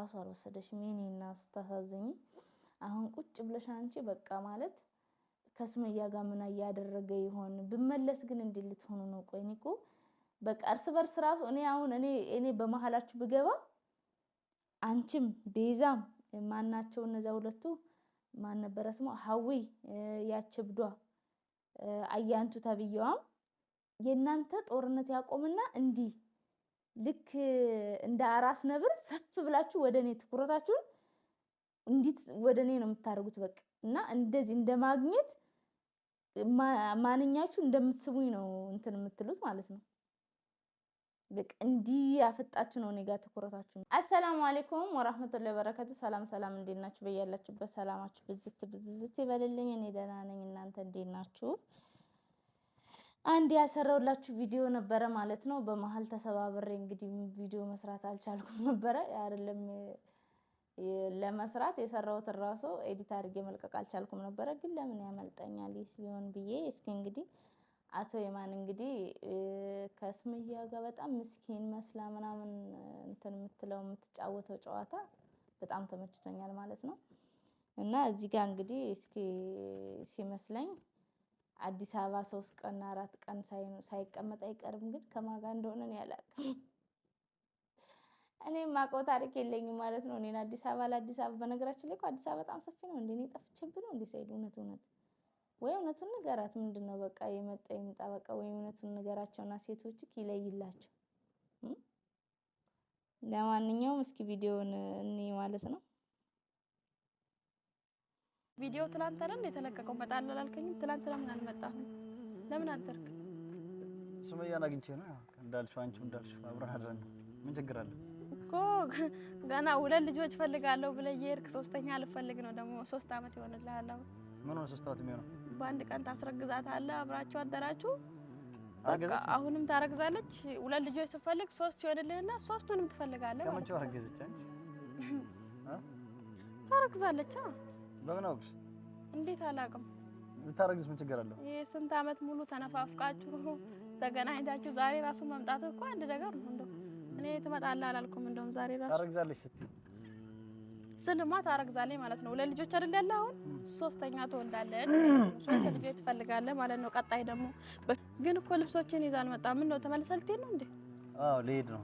ራሱ አልወሰደሽም የኔና ስታሳዝኝ አሁን ቁጭ ብለሽ አንቺ በቃ ማለት ከሱመያ ጋር ምን ያደረገ ይሆን ብመለስ ግን እንዴ ልትሆኑ ነው ቆይኒኮ በቃ እርስ በርስ ራሱ እኔ በመሐላችሁ ብገባ አንቺም ቤዛም ማናቸው እነዛ ሁለቱ ማን ነበር ስሙ ሐዊ ያችብዷ አያንቱ ተብየዋም የናንተ ጦርነት ያቆምና እንዲ ልክ እንደ አራስ ነብር ሰፍ ብላችሁ ወደኔ ትኩረታችሁን እንዲት ወደኔ ነው የምታርጉት በቃ እና እንደዚህ እንደማግኘት ማንኛችሁ እንደምትስቡኝ ነው እንትን የምትሉት ማለት ነው በቃ እንዲ ያፈጣችሁ ነው እኔ ጋር ተኩረታችሁ አሰላሙ አለይኩም ወራህመቱላሂ ወበረካቱ ሰላም እንዴናችሁ በያላችሁበት ሰላማችሁ ብዝት ይበልልኝ እኔ ደህና ነኝ እናንተ እንዴናችሁ አንድ ያሰራውላችሁ ቪዲዮ ነበረ ማለት ነው በመሃል ተሰባብሬ እንግዲህ ቪዲዮ መስራት አልቻልኩም ነበረ አይደለም ለመስራት የሰራውት ራሱ ኤዲት አድርጌ መልቀቅ አልቻልኩም ነበረ ግን ለምን ያመልጠኛል ይስቢውን ብዬ እስኪ እንግዲህ አቶ የማን እንግዲህ ከሱመያ ጋር በጣም ምስኪን መስላ ምናምን እንትን የምትጫወተው ጨዋታ በጣም ተመችቶኛል ማለት ነው እና እዚህ ጋር እንግዲህ እስኪ ሲመስለኝ አዲስ አበባ 3 ቀን 4 ቀን ሳይቀመጥ አይቀርም ግን ከማጋ እንደሆነ ነው ያላቀም እኔ ማቆ ታሪክ የለኝም ማለት ነው እኔ አዲስ አበባ በነገራችን ላይ አዲስ አበባ በጣም ሰፊ ነው እንዴ እኔ ጠፍቼብኝ ነው እንዴ ሳይድ እውነት ወይ እውነቱን ንገራት ምንድነው በቃ የመጣ ይምጣ በቃ ወይ እውነቱን ንገራቸውና ሴቶች ይለይላቸው ለማንኛውም እስኪ ቪዲዮውን እኔ ማለት ነው ቪዲዮ ትላንት አይደል የተለቀቀው መጣል አላልከኝም ትላንት ለምን አልመጣህም ለምን አደርክ ሱመያን አግኝቼ ነው እንዳልሽው አንቺው እንዳልሽው አብራራን ምን ችግር አለ እኮ ገና ሁለት ልጆች ፈልጋለሁ ብለህ የርክ ሶስተኛ አልፈልግ ነው ደግሞ 3 አመት ይሆንልሃል አሁን ምን ነው 3 አመት የሚሆነው በአንድ ቀን ታስረግዛታለህ አብራችሁ አደራችሁ በቃ አሁንም ታረግዛለች ሁለት ልጆች ስፈልግ 3 ይሆንልህና ሶስቱንም ትፈልጋለህ ከመቼ አረገዘች አንቺ ታረግዛለች በምን አውቅሽ እንዴት አላውቅም ልታረግዝ ምን ችግር አለው ይሄ ስንት አመት ሙሉ ተነፋፍቃችሁ ተገናኝታችሁ ዛሬ ራሱ መምጣት እኮ አንድ ነገር ነው እንደው እኔ ትመጣለህ አላልኩም እንደውም ዛሬ ራሱ ታረግዛለች ስትይ ስልማ ታረግዛለች ማለት ነው ሁለት ልጆች አይደል ያለ አሁን ሶስተኛ ትወልዳለች 3 ልጆች ትፈልጋለህ ማለት ነው ቀጣይ ደግሞ ግን እኮ ልብሶችን ይዛል መጣ ምን ነው ተመልሰህ ልትሄድ ነው እንዴ አዎ ልሄድ ነው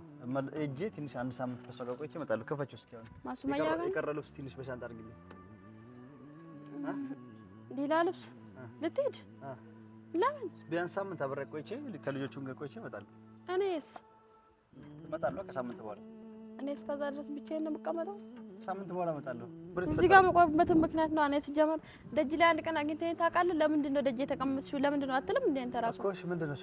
እጄ ትንሽ አንድ ሳምንት ከሷ ጋር ቆይቼ እመጣለሁ ከፈችው እስኪ አሁን ማሱመያ ጋር የቀረ ልብስ ትንሽ በሻንጣ አድርግልኝ ሌላ ልብስ ልትሄድ ለምን ቢያንስ ሳምንት አብሬ ቆይቼ ከልጆቹም ጋር ቆይቼ እመጣለሁ እኔስ እመጣለሁ ከሳምንት በኋላ እኔስ ከዛ ድረስ ብቻዬን ነው የምቀመጠው ሳምንት በኋላ እመጣለሁ እዚህ ጋር መቆየበት ምክንያት ነው እኔ ሲጀመር ደጅ ላይ አንድ ቀን አግኝተኝ ታውቃለህ ለምንድን ነው ደጅ የተቀመጥሽው ለምንድን ነው አትልም እንዴ አንተ ራስህ እኮ ምንድን ነው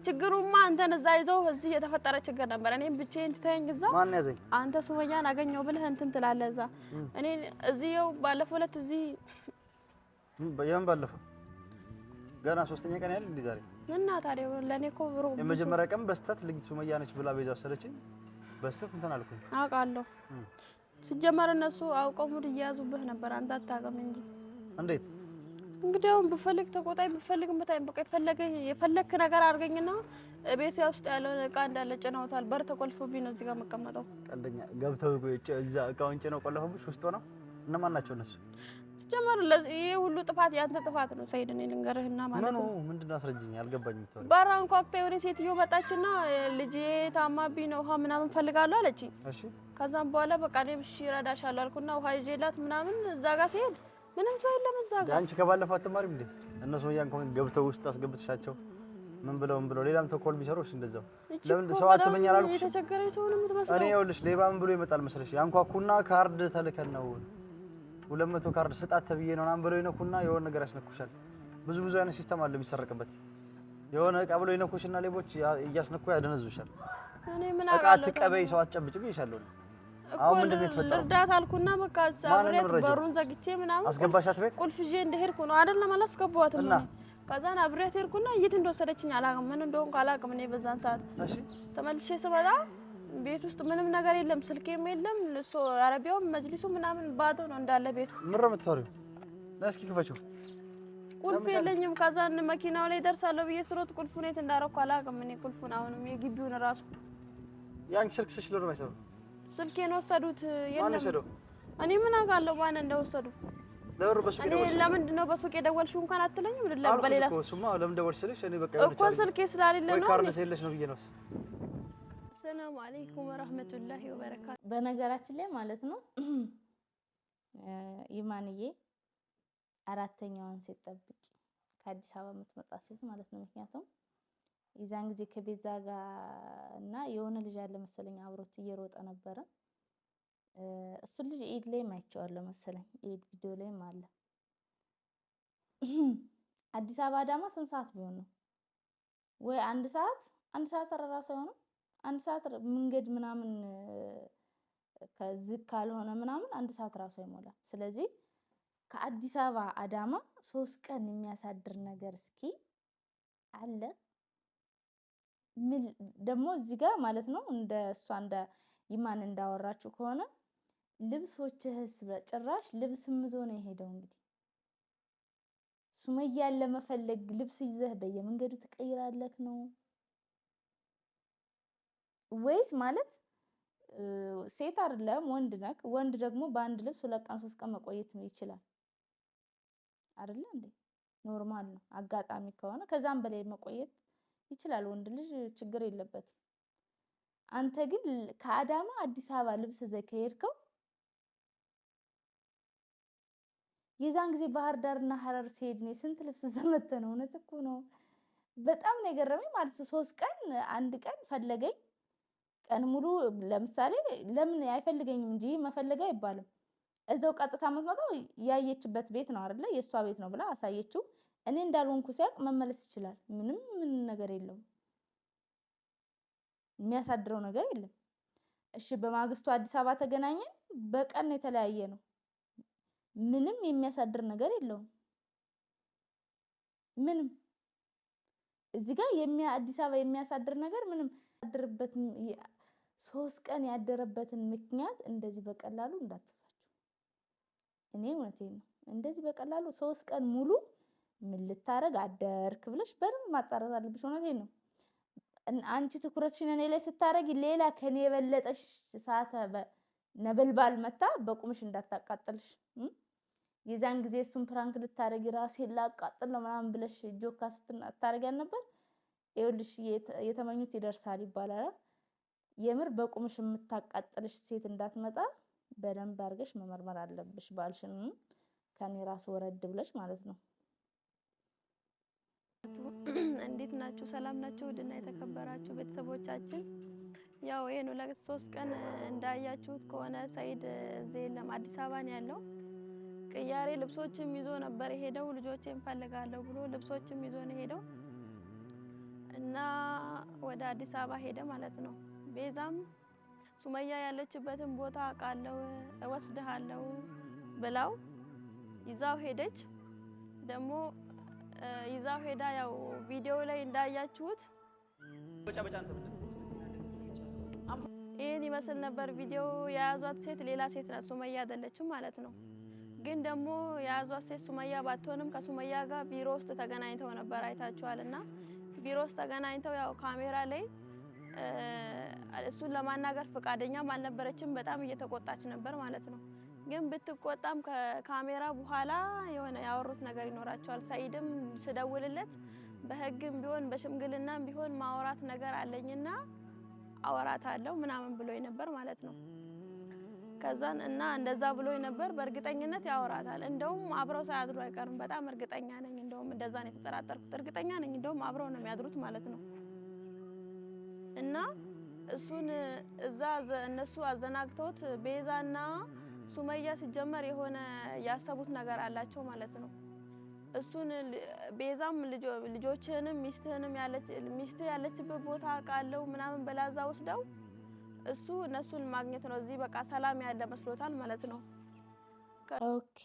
ችግሩማ አንተን እዛ ይዘው እዚህ የተፈጠረ ችግር ነበር እኔም ብቻዬን ትተኸኝ እዛ ማን ያዘኝ አንተ ሱመያን አገኘው ብለህ እንትን ትላለህ እዛ እኔ እዚህው ባለፈው ዕለት እዚህ በየም ባለፈው ገና 3ኛ ቀን ያለ እንዴ ዛሬ እና ታዲያ ለኔ እኮ ብሩ የመጀመሪያ ቀን በስተት ልጅ ሱመያ ነች ብላ ቤዛ ወሰደችኝ በስተት እንትን አልኩኝ አውቃለሁ ሲጀመር እነሱ አውቀው ሙድ እያያዙብህ ነበር አንተ አታውቅም እንጂ እንዴት እንግዲህ አሁን ብፈልግ ተቆጣይ ብፈልግ መጣይ በቃ የፈለክ ነገር አድርገኝና ቤት ውስጥ ያለው እቃ እንዳለ ጭነውታል በር ተቆልፎብኝ ነው እዚህ ጋር መቀመጠው ቀንደኛ ገብተው እዛ እቃውን ጭነው ቆልፈውብሽ ውስጥ ሆነው እነማን ናቸው እነሱ ሲጀመር ለዚህ ይሄ ሁሉ ጥፋት ያንተ ጥፋት ነው ሰይድ እኔ ልንገርህና ማለት ነው ምንድነው አስረጅኝ አልገባኝም ተወው ባራን ኮክቴ የሆነ ሴትዮ መጣችና ልጄ ታማብኝ ነው ውሃ ምናምን ፈልጋለሁ አለችኝ እሺ ከዛም በኋላ በቃ እኔ እሺ እረዳሻለሁ አልኩና ውሃ ይዤላት ምናምን እዛ ጋር ሲሄድ ምንም ሰው የለም እዛ ጋር አንቺ ከባለፈው አትማሪም እንዴ እነሱ ያን ኮን ገብተው ውስጥ አስገብተሻቸው ምን ብለው ሌላም ተኮል ቢሰሩሽ እንደዛው ለምን ሰው አትመኛል አልኩሽ የተቸገረኝ ሰው ነው የምትመስለው እኔ ይኸውልሽ ሌባ ምን ብሎ ይመጣል መስለሽ ያንኳኩና ካርድ ተልከን ነው 200 ካርድ ስጣት ተብዬ ነው ናም ብሎ ይነኩና የሆነ ነገር ያስነኩሻል ብዙ አይነት ሲስተም አለ የሚሰረቅበት የሆነ እቃ ብሎ ይነኩሽና ሌቦች እያስነኩ ያደነዙሻል እኔ ምን አቃ አትቀበይ ሰው አትጨብጭብ ይሻላል አሁን ምንድነው የተፈጠረው እርዳታ አልኩና በቃ አብሬት በሩን ዘግቼ ምናምን አስገባሻት ቤት ቁልፍ ይዤ እንደሄድኩ ነው አይደለም አላስገባዋትም እኔ ከዛን አብሬት ሄድኩና የት እንደወሰደችኝ አላውቅም ምን እንደሆንኩ አላውቅም እኔ በዛን ሰዓት እሺ ተመልሼ ስመጣ ቤት ውስጥ ምንም ነገር የለም ስልኬም የለም ለሶ አረቢያው መጅሊሱ ምናምን ባዶ ነው እንዳለ ቤቱ ምንድነው የምትፈሪው ለስኪ ክፈችው ቁልፍ የለኝም ከዛን መኪናው ላይ ደርሳለሁ ብዬ ስሮጥ ቁልፉን የት እንዳረኩ አላውቅም እኔ ቁልፉን አሁንም የግቢውን ራሱ ያን ስልክ ስለሆነ ማይሰሩ ስልኬን ወሰዱት። ማን ወሰደው? እኔ ምን አውቃለሁ ማን እንደወሰዱ። ለምን በሱቅ ደወልሽ? ለምንድን ነው በሱቅ የደወልሽው እንኳን አትለኝም? በሌላ እሱማ ለምን ደወልሽ ስልሽ እኔ በቃ እኮ ስልኬ ስላሌለ ነው። ወይ ካርድ ስለሌለሽ ነው ብዬ ነው። ሰላም አለይኩም ወራህመቱላሂ ወበረካቱ። በነገራችን ላይ ማለት ነው ኢማንዬ አራተኛዋን ሴት ጠብቂ፣ ከአዲስ አበባ የምትመጣ ሴት ማለት ነው። ምክንያቱም የዛን ጊዜ ከቤዛ ጋር እና የሆነ ልጅ ያለ መሰለኝ አብሮት እየሮጠ ነበረ። እሱን ልጅ ኢድ ላይ አይቼዋለሁ መሰለኝ፣ ኢድ ቪዲዮ ላይም አለ። አዲስ አበባ አዳማ ስንት ሰዓት ቢሆን ነው? ወይ አንድ ሰዓት ራሱ አይሆንም። አንድ ሰዓት መንገድ ምናምን ከዝግ ካልሆነ ምናምን አንድ ሰዓት ራሱ አይሞላም። ስለዚህ ከአዲስ አበባ አዳማ 3 ቀን የሚያሳድር ነገር እስኪ አለ። ምን ደግሞ እዚህ ጋር ማለት ነው እንደ እሷ እንደ ኢማን እንዳወራችሁ ከሆነ ልብሶችህስ በጭራሽ ልብስ ምዞ ነው የሄደው። እንግዲህ ሱመያን ለመፈለግ ልብስ ይዘህ በየመንገዱ ትቀይራለህ ነው ወይስ ማለት ሴት አይደለም ወንድ ነክ? ወንድ ደግሞ በአንድ ልብስ 2 ቀን 3 ቀን መቆየት ይችላል አይደለ እንዴ? ኖርማል ነው። አጋጣሚ ከሆነ ከዛም በላይ መቆየት ይችላል ወንድ ልጅ፣ ችግር የለበትም። አንተ ግን ከአዳማ አዲስ አበባ ልብስ ይዘህ ከሄድከው የዛን ጊዜ ባህር ዳርና ሐረር ሲሄድ ነው ስንት ልብስ ዘመተ ነው። እውነት እኮ ነው። በጣም ነው የገረመኝ ማለት ነው። 3 ቀን አንድ ቀን ፈለገኝ ቀን ሙሉ ለምሳሌ ለምን አይፈልገኝም እንጂ መፈለግ አይባልም። እዛው ቀጥታ የምትመጣው ያየችበት ቤት ነው አይደለ? የሷ ቤት ነው ብላ አሳየችው። እኔ እንዳልሆንኩ ሲያውቅ መመለስ ይችላል። ምን ነገር የለውም፣ የሚያሳድረው ነገር የለም። እሺ በማግስቱ አዲስ አበባ ተገናኘን፣ በቀን የተለያየ ነው። ምንም የሚያሳድር ነገር የለውም። ምንም እዚህ ጋር አዲስ አበባ የሚያሳድር ነገር ምንም ያደረበት 3 ቀን ያደረበትን ምክንያት እንደዚህ በቀላሉ እንዳትፋችሁ። እኔ እውነቴን ነው። እንደዚህ በቀላሉ 3 ቀን ሙሉ ምን ልታረግ አደርክ ብለሽ በደንብ ማጣራት አለብሽ። እውነቴን ነው። አንቺ ትኩረትሽን እኔ ላይ ስታረጊ ሌላ ከኔ የበለጠሽ እሳተ ነበልባል መታ በቁምሽ እንዳታቃጥልሽ። የዛን ጊዜ እሱን ፕራንክ ልታረጊ ራሴን ላቃጥል ነው ምናምን ብለሽ ጆካ ስታረጊ ነበር። ይኸውልሽ የተመኙት ይደርሳል ይባላል። የምር በቁምሽ የምታቃጥልሽ ሴት እንዳትመጣ በደንብ አድርገሽ መመርመር አለብሽ። ባልሽን ከኔ ራስ ወረድ ብለሽ ማለት ነው። እንዴት ናችሁ? ሰላም ናችሁ? ውድና የተከበራችሁ ቤተሰቦቻችን፣ ያው ይሄን 3 ቀን እንዳያችሁት ከሆነ ሰይድ እዚህ የለም አዲስ አበባ ነው ያለው። ቅያሬ ልብሶችም ይዞ ነበር የሄደው። ልጆቼን ፈልጋለሁ ብሎ ልብሶችም ይዞ ነው ሄደው እና ወደ አዲስ አበባ ሄደ ማለት ነው። ቤዛም ሱመያ ያለችበትን ቦታ አውቃለሁ እወስድሃለሁ ብላው ይዛው ሄደች። ደግሞ ይዛው ሄዳ ያው ቪዲዮ ላይ እንዳያችሁት ይሄን ይመስል ነበር ቪዲዮ። የያዟት ሴት ሌላ ሴት ናት፣ ሱመያ አይደለችም ማለት ነው። ግን ደግሞ የያዟት ሴት ሱመያ ባትሆንም ከሱመያ ጋር ቢሮ ውስጥ ተገናኝተው ነበር፣ አይታችኋልና ቢሮ ውስጥ ተገናኝተው ያው ካሜራ ላይ እሱን ለማናገር ፈቃደኛም አልነበረችም። በጣም እየተቆጣች ነበር ማለት ነው። ግን ብትቆጣም ከካሜራ በኋላ የሆነ ያወሩት ነገር ይኖራቸዋል። ሰይድም ስደውልለት በህግም ቢሆን በሽምግልናም ቢሆን ማውራት ነገር አለኝና አወራታለሁ ምናምን ብሎኝ ነበር ማለት ነው። ከዛን እና እንደዛ ብሎኝ ነበር። በእርግጠኝነት ያወራታል። እንደውም አብረው ሳያድሩ አይቀርም። በጣም እርግጠኛ ነኝ። እንደውም እንደዛ ነው የተጠራጠርኩት። እርግጠኛ ነኝ እንደውም አብረው ነው የሚያድሩት ማለት ነው። እና እሱን እዛ እነሱ አዘናግተውት ቤዛና ሱመያ ሲጀመር የሆነ ያሰቡት ነገር አላቸው ማለት ነው። እሱን ቤዛም ልጆችህንም ሚስትህንም ሚስትህ ያለችበት ቦታ አውቃለሁ ምናምን በላዛ ወስደው እሱ እነሱን ማግኘት ነው። እዚህ በቃ ሰላም ያለ መስሎታል ማለት ነው። ኦኬ።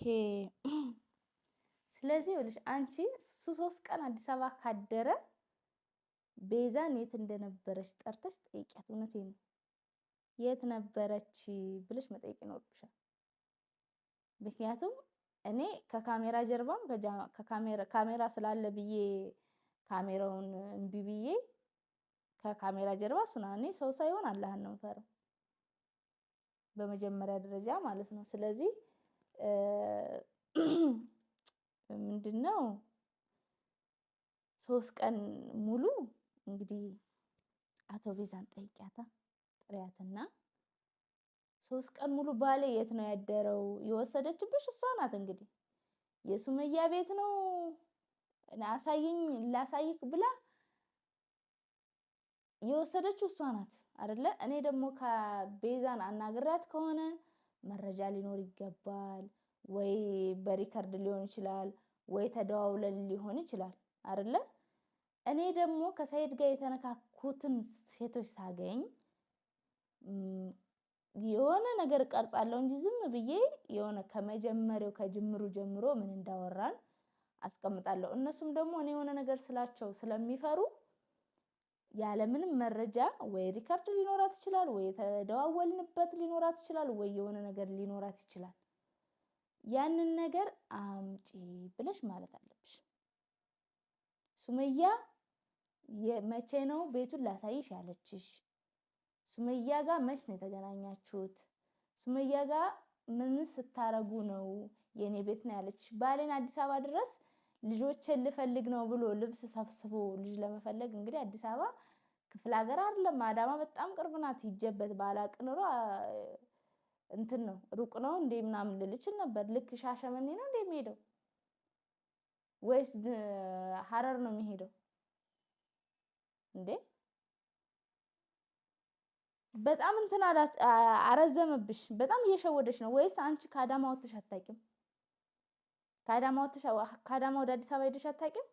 ስለዚህ ልጅ አንቺ እሱ 3 ቀን አዲስ አበባ ካደረ ቤዛን የት እንደነበረች ጠርተሽ ጠይቂያት። እውነቴን ነው። የት ነበረች ብለሽ መጠየቅ ይኖርብሻል። ምክንያቱም እኔ ከካሜራ ጀርባም ካሜራ ስላለ ብዬ ካሜራውን እምቢ ብዬ ከካሜራ ጀርባ እሱና እኔ ሰው ሳይሆን አላህን ነው የምፈራው። በመጀመሪያ ደረጃ ማለት ነው። ስለዚህ ምንድነው 3 ቀን ሙሉ እንግዲህ አቶ ቤዛን ጠይቂያታ ጥሪያትና 3 ቀን ሙሉ ባሌ የት ነው ያደረው? የወሰደችብሽ እሷ ናት። እንግዲህ የሱመያ ቤት ነው አሳይኝ ላሳይክ ብላ የወሰደችው እሷ ናት አይደለ? እኔ ደግሞ ከቤዛን አናግሪያት ከሆነ መረጃ ሊኖር ይገባል። ወይ በሪከርድ ሊሆን ይችላል፣ ወይ ተደዋውለን ሊሆን ይችላል አይደለ? እኔ ደግሞ ከሰይድ ጋር የተነካኩትን ሴቶች ሳገኝ የሆነ ነገር ቀርጻለሁ እንጂ ዝም ብዬ የሆነ ከመጀመሪያው ከጅምሩ ጀምሮ ምን እንዳወራን አስቀምጣለሁ። እነሱም ደግሞ እኔ የሆነ ነገር ስላቸው ስለሚፈሩ ያለ ምንም መረጃ ወይ ሪከርድ ሊኖራት ይችላል፣ ወይ ተደዋወልንበት ሊኖራት ይችላል፣ ወይ የሆነ ነገር ሊኖራት ይችላል። ያንን ነገር አምጪ ብለሽ ማለት አለብሽ። ሱመያ መቼ ነው ቤቱን ላሳይሽ ያለችሽ? ሱመያ ጋር መች ነው የተገናኛችሁት? ሱመያ ጋር ምን ስታረጉ ነው የኔ ቤት ነው ያለችሽ? ባሌን አዲስ አበባ ድረስ ልጆችን ልፈልግ ነው ብሎ ልብስ ሰብስቦ ልጅ ለመፈለግ እንግዲህ አዲስ አበባ ክፍለ ሀገር አይደለም፣ አዳማ በጣም ቅርብ ናት። ይጀበት ባላቅ ኑሮ እንትን ነው ሩቅ ነው እንዴ ምናምን ልልችል ነበር። ልክ ሻሸመኔ ነው እንዴ የሚሄደው ወይስ ሀረር ነው የሚሄደው እንዴ? በጣም እንትን አረዘመብሽ። በጣም እየሸወደሽ ነው። ወይስ አንቺ ከአዳማ ወጥተሽ አታውቂም? ከአዳማ ወደ አዲስ አበባ ሄደሽ አታውቂም?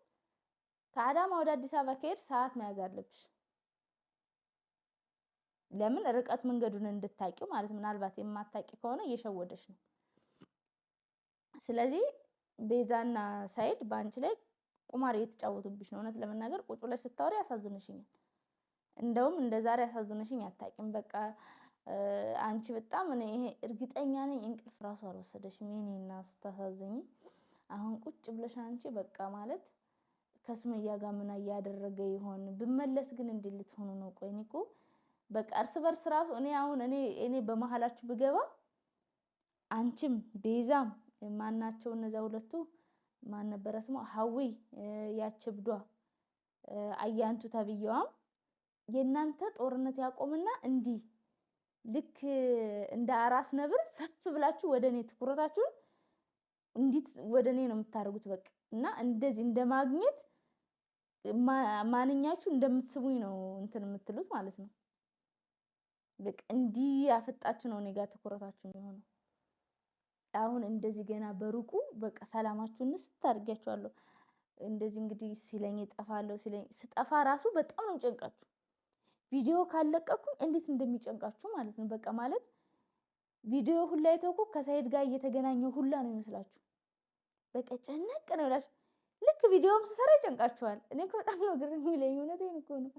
ከአዳማ ወደ አዲስ አበባ ከሄድሽ ሰዓት መያዝ አለብሽ። ለምን ርቀት መንገዱን እንድታቂው ማለት። ምናልባት የማታቂ ከሆነ እየሸወደሽ ነው። ስለዚህ ቤዛና ሳይድ በአንቺ ላይ ቁማር እየተጫወቱብሽ ነው። እውነት ለመናገር ቁጭ ብለሽ ስታወሪ ያሳዝንሽኛል። እንደውም እንደዛሬ ያሳዝንሽኝ አታቂም። በቃ አንቺ በጣም እኔ ይሄ እርግጠኛ ነኝ እንቅልፍ ራሱ አልወሰደሽም። የኔና ስታሳዝኝ አሁን ቁጭ ብለሽ አንቺ በቃ ማለት ከሱመያ ጋር ምን ያደረገ ይሆን ብመለስ ግን እንዴት ልትሆኑ ነው? ቆይ እኔ እኮ በቃ እርስ በርስ ራሱ እኔ በመሃላችሁ ብገባ አንቺም ቤዛም ማናቸው እነዛ ሁለቱ ማን ነበረ ስሟ ሀዊ ያችብዷ አያንቱ ተብየዋም የናንተ ጦርነት ያቆምና እንዲህ ልክ እንደ አራስ ነብር ሰፍ ብላችሁ ወደኔ ትኩረታችሁን እንዲት ወደኔ ነው የምታደርጉት። በቃ እና እንደዚህ እንደማግኘት ማንኛችሁ እንደምትስቡኝ ነው እንትን የምትሉት ማለት ነው። በቃ እንዲህ ያፈጣችሁ ነው እኔ ጋር ትኩረታችሁ የሚሆነው። አሁን እንደዚህ ገና በሩቁ በቃ ሰላማችሁን ስታርጋችኋለሁ። እንደዚህ እንግዲህ ሲለኝ እጠፋለሁ ሲለኝ ስጠፋ ራሱ በጣም ነው ጨንቃችሁ። ቪዲዮ ካለቀኩኝ እንዴት እንደሚጨንቃችሁ ማለት ነው። በቃ ማለት ቪዲዮ ሁላ የተውኩ ከሰይድ ጋር እየተገናኘው ሁላ ነው ይመስላችሁ። በቃ ጨነቅ ነው ብላችሁ ልክ ቪዲዮም ስሰራ ይጨንቃችኋል። እኔ እኮ በጣም ነው ግርም የሚለኝ። እውነቴን እኮ ነው።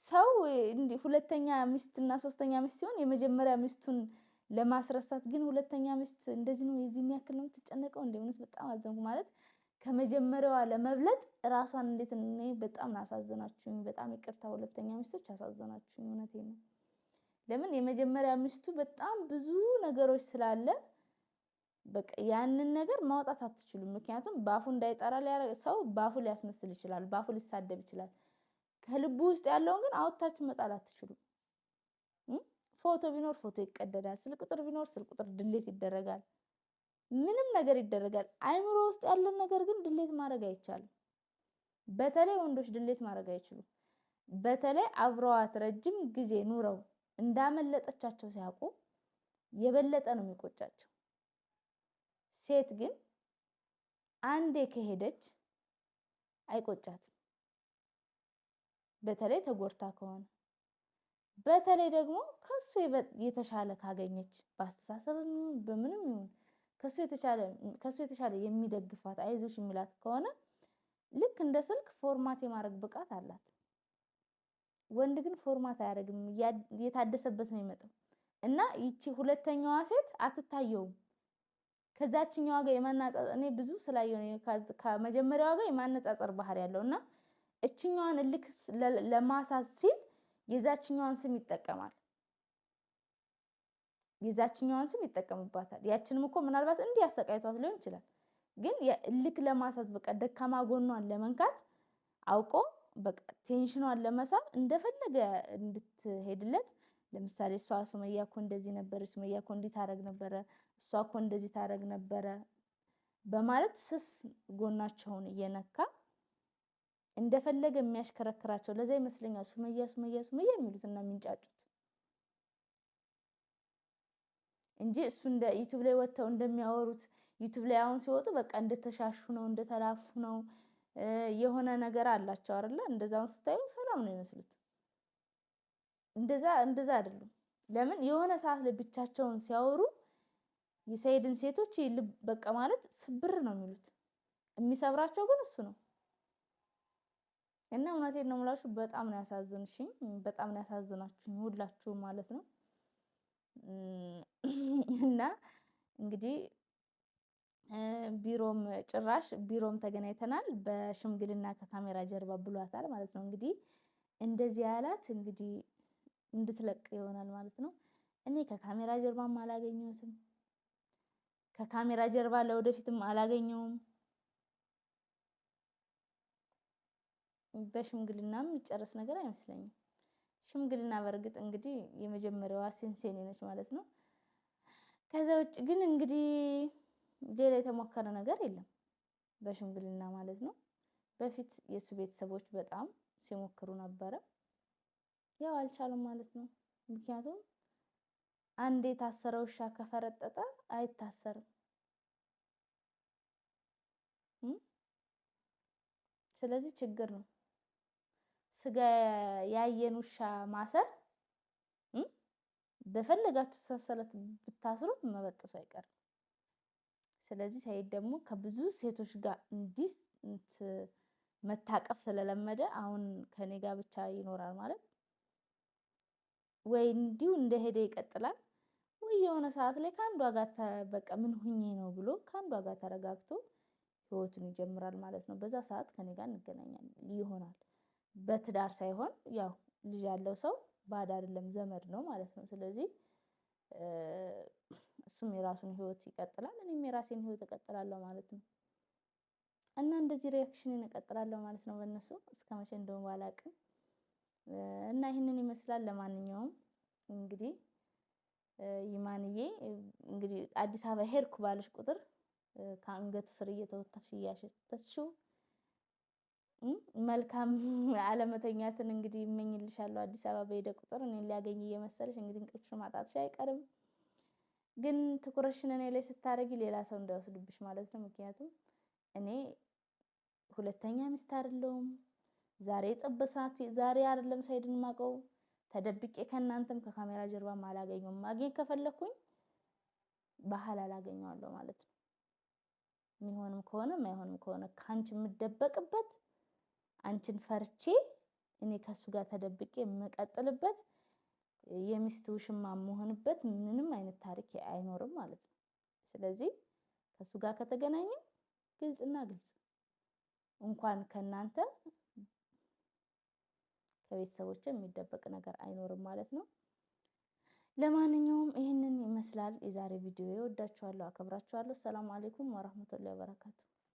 ሰው እንዲህ ሁለተኛ ሚስትና ሶስተኛ ሚስት ሲሆን የመጀመሪያ ሚስቱን ለማስረሳት ግን ሁለተኛ ሚስት እንደዚህ ነው የዚህን ያክል ነው የምትጨነቀው? እንደ እውነት በጣም አዘንኩ። ማለት ከመጀመሪያዋ ለመብለጥ ራሷን እንዴት እኔ በጣም አሳዘናችሁኝ። በጣም ይቅርታ ሁለተኛ ሚስቶች አሳዘናችሁኝ። እውነቴን ነው። ለምን የመጀመሪያ ሚስቱ በጣም ብዙ ነገሮች ስላለ በቃ ያንን ነገር ማውጣት አትችሉም። ምክንያቱም ባፉ እንዳይጠራ ሰው ባፉ ሊያስመስል ይችላል፣ ባፉ ሊሳደብ ይችላል። ከልቡ ውስጥ ያለውን ግን አውጥታችሁ መጣል አትችሉም። ፎቶ ቢኖር ፎቶ ይቀደዳል፣ ስልክ ቁጥር ቢኖር ስልክ ቁጥር ድሌት ይደረጋል፣ ምንም ነገር ይደረጋል። አይምሮ ውስጥ ያለን ነገር ግን ድሌት ማድረግ አይቻልም። በተለይ ወንዶች ድሌት ማድረግ አይችሉም። በተለይ አብረዋት ረጅም ጊዜ ኑረው እንዳመለጠቻቸው ሲያውቁ የበለጠ ነው የሚቆጫቸው። ሴት ግን አንዴ ከሄደች አይቆጫትም። በተለይ ተጎድታ ከሆነ በተለይ ደግሞ ከሱ የተሻለ ካገኘች በአስተሳሰብም ይሁን በምንም ይሁን ከሱ የተሻለ የሚደግፋት አይዞሽ የሚላት ከሆነ ልክ እንደ ስልክ ፎርማት የማድረግ ብቃት አላት። ወንድ ግን ፎርማት አያደርግም፣ የታደሰበት ነው የሚመጣው። እና ይቺ ሁለተኛዋ ሴት አትታየውም። ከዛችኛዋ ጋር የማነጻጸር እኔ ብዙ ስላየው ከመጀመሪያዋ ጋር የማነጻጸር ባህሪ ያለውና እችኛዋን እልክ ለማሳዝ ሲል የዛችኛዋን ስም ይጠቀማል። የዛችኛዋን ስም ይጠቀምባታል። ያችንም እኮ ምናልባት እንዲህ አሰቃይቷት ሊሆን ይችላል። ግን እልክ ለማሳዝ በቃ ደካማ ጎኗን ለመንካት አውቆ በቃ ቴንሽኗን ለመሳብ እንደፈለገ እንድትሄድለት። ለምሳሌ እሷ ሱመያ እኮ እንደዚህ ነበር፣ ሱመያ እኮ እንዲህ ታረግ ነበረ፣ እሷ እኮ እንደዚህ ታረግ ነበረ በማለት ስስ ጎናቸውን እየነካ እንደፈለገ የሚያሽከረክራቸው። ለዛ ይመስለኛል ሱመያ ሱመያ ሱመያ የሚሉትና የሚንጫጩት እንጂ እሱ እንደ ዩቲዩብ ላይ ወጥተው እንደሚያወሩት ዩቲዩብ ላይ አሁን ሲወጡ በቃ እንደተሻሹ ነው እንደተላፉ ነው የሆነ ነገር አላቸው አይደለ? እንደዛውን ስታዩ ሰላም ነው የሚመስሉት። እንደዛ አይደሉም። ለምን የሆነ ሰዓት ላይ ብቻቸውን ሲያወሩ የሰይድን ሴቶች በቃ ማለት ስብር ነው የሚሉት። የሚሰብራቸው ግን እሱ ነው። እና እውነቴን ነው የምላችሁ በጣም ነው ያሳዝንሽኝ፣ በጣም ነው ያሳዝናችሁኝ ሁላችሁም ማለት ነው። እና እንግዲህ ቢሮም ተገናኝተናል በሽምግልና ከካሜራ ጀርባ ብሏታል ማለት ነው። እንግዲህ እንደዚህ ያላት እንግዲህ እንድትለቅ ይሆናል ማለት ነው። እኔ ከካሜራ ጀርባም አላገኘሁትም፣ ከካሜራ ጀርባ ለወደፊትም አላገኘውም። በሽምግልናም የሚጨረስ ነገር አይመስለኝም። ሽምግልና በእርግጥ እንግዲህ የመጀመሪያዋ ሴንሴኔ ነች ማለት ነው። ከዛ ውጭ ግን እንግዲህ ሌላ የተሞከረ ነገር የለም በሽምግልና ማለት ነው። በፊት የሱ ቤተሰቦች በጣም ሲሞክሩ ነበረ፣ ያው አልቻሉም ማለት ነው። ምክንያቱም አንድ የታሰረ ውሻ ከፈረጠጠ አይታሰርም። ስለዚህ ችግር ነው። ስጋ ያየን ውሻ ማሰር በፈለጋችሁ ሰንሰለት ብታስሩት መበጠሱ አይቀርም። ስለዚህ ሰይድ ደግሞ ከብዙ ሴቶች ጋር እንዲህ መታቀፍ ስለለመደ አሁን ከኔ ጋር ብቻ ይኖራል ማለት ወይ እንዲሁ እንደሄደ ይቀጥላል፣ ወይ የሆነ ሰዓት ላይ ከአንዷ ጋር በቃ ምን ሁኜ ነው ብሎ ከአንዷ ጋር ተረጋግቶ ህይወቱን ይጀምራል ማለት ነው። በዛ ሰዓት ከኔ ጋር እንገናኛለን ይሆናል። በትዳር ሳይሆን ያው ልጅ ያለው ሰው ባድ አይደለም ዘመድ ነው ማለት ነው። ስለዚህ እሱም የራሱን ህይወት ይቀጥላል፣ እኔም የራሴን ህይወት እቀጥላለሁ ማለት ነው። እና እንደዚህ ሪአክሽንን እቀጥላለሁ ማለት ነው በእነሱ እስከመቼ እንደሆነ ባላቅም። እና ይህንን ይመስላል። ለማንኛውም እንግዲህ ይማንዬ እንግዲህ አዲስ አበባ ሄድኩ ባለሽ ቁጥር ከአንገቱ ስር እየተወተፍሽ እያሸተትሽው መልካም አለመተኛትን እንግዲህ እመኝልሻለሁ። አዲስ አበባ በሄደ ቁጥር እኔን ሊያገኝ እየመሰለሽ እንግዲህ እንቅልፍሽ ማጣትሽ አይቀርም። ግን ትኩረትሽን እኔ ላይ ስታደርጊ ሌላ ሰው እንዳይወስድብሽ ማለት ነው። ምክንያቱም እኔ ሁለተኛ ሚስት አይደለሁም። ዛሬ አይደለም ሰይድን ማቀው ተደብቄ ከእናንተም ከካሜራ ጀርባም አላገኘውም። ማግኘት ከፈለኩኝ በሐላል አገኘዋለሁ ማለት ነው። የሚሆንም ከሆነ የማይሆንም ከሆነ ካንቺ የምደበቅበት አንቺን ፈርቼ እኔ ከሱ ጋር ተደብቄ የምቀጥልበት የሚስት ውሽማ መሆንበት ምንም አይነት ታሪክ አይኖርም ማለት ነው። ስለዚህ ከሱ ጋር ከተገናኘን ግልጽና ግልጽ እንኳን ከናንተ ከቤተሰቦቼ የሚደበቅ ነገር አይኖርም ማለት ነው። ለማንኛውም ይህንን ይመስላል የዛሬ ቪዲዮ። ወዳችኋለሁ፣ አከብራችኋለሁ። ሰላም አለይኩም ወራህመቱላሂ ወበረካቱ።